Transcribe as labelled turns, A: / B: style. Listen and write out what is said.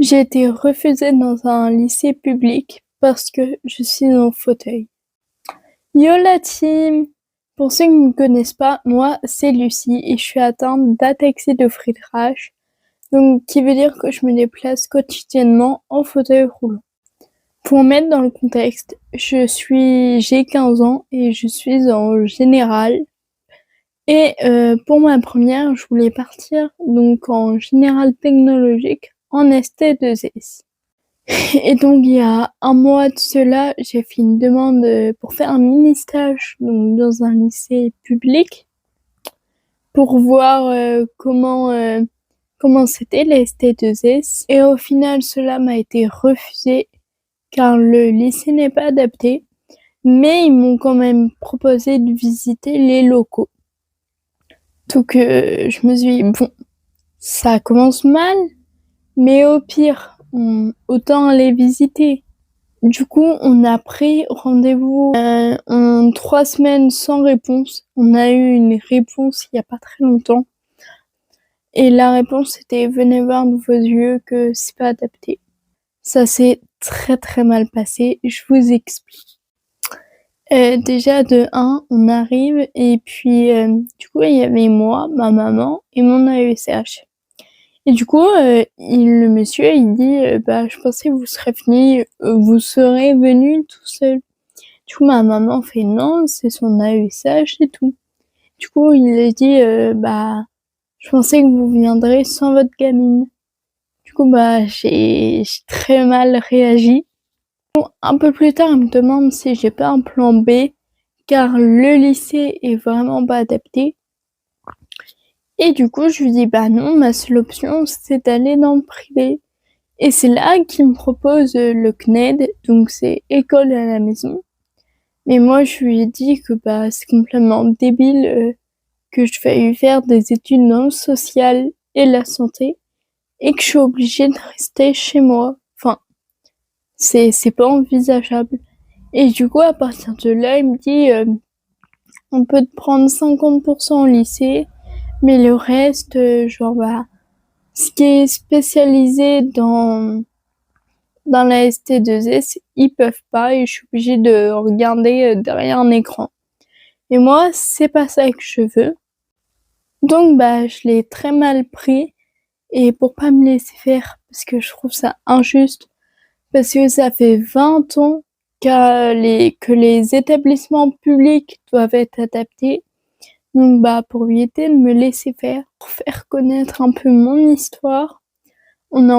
A: J'ai été refusée dans un lycée public parce que je suis en fauteuil. Yo la team! Pour ceux qui ne me connaissent pas, moi c'est Lucie et je suis atteinte d'ataxie de Friedreich, donc qui veut dire que je me déplace quotidiennement en fauteuil roulant. Pour mettre dans le contexte, j'ai 15 ans et je suis en générale. Et pour ma première, je voulais partir donc en générale technologique en ST2S. Et donc il y a un mois de cela, j'ai fait une demande pour faire un mini stage donc dans un lycée public pour voir comment c'était les ST2S. Et au final, cela m'a été refusé car le lycée n'est pas adapté, mais ils m'ont quand même proposé de visiter les locaux. Donc je me suis dit, bon, ça commence mal, mais au pire, autant aller visiter. Du coup, on a pris rendez-vous en 3 semaines sans réponse. On a eu une réponse il y a pas très longtemps. Et la réponse était venez voir de vos yeux que c'est pas adapté. Ça s'est très très mal passé. Je vous explique. Déjà de 1, on arrive et puis du coup il y avait moi, ma maman et mon AESH. Et du coup le monsieur il dit bah je pensais que vous serez venu tout seul. Du coup ma maman fait non, c'est son AESH et tout. Du coup il a dit bah je pensais que vous viendrez sans votre gamine. Du coup bah j'ai très mal réagi. Bon, un peu plus tard, il me demande si j'ai pas un plan B, car le lycée est vraiment pas adapté. Et du coup, je lui dis, bah non, ma seule option, c'est d'aller dans le privé. Et c'est là qu'il me propose le CNED, donc c'est école à la maison. Mais moi, je lui ai dit que bah c'est complètement débile que je veuille faire des études dans le social et la santé, et que je suis obligée de rester chez moi. Enfin, c'est pas envisageable. Et du coup, à partir de là, il me dit, on peut te prendre 50% au lycée, mais le reste, genre, bah, ce qui est spécialisé dans la ST2S, ils peuvent pas et je suis obligée de regarder derrière un écran. Et moi, c'est pas ça que je veux. Donc, bah, je l'ai très mal pris et pour pas me laisser faire, parce que je trouve ça injuste, parce que ça fait 20 ans que les établissements publics doivent être adaptés. Donc bah pour éviter de me laisser faire, pour faire connaître un peu mon histoire, on a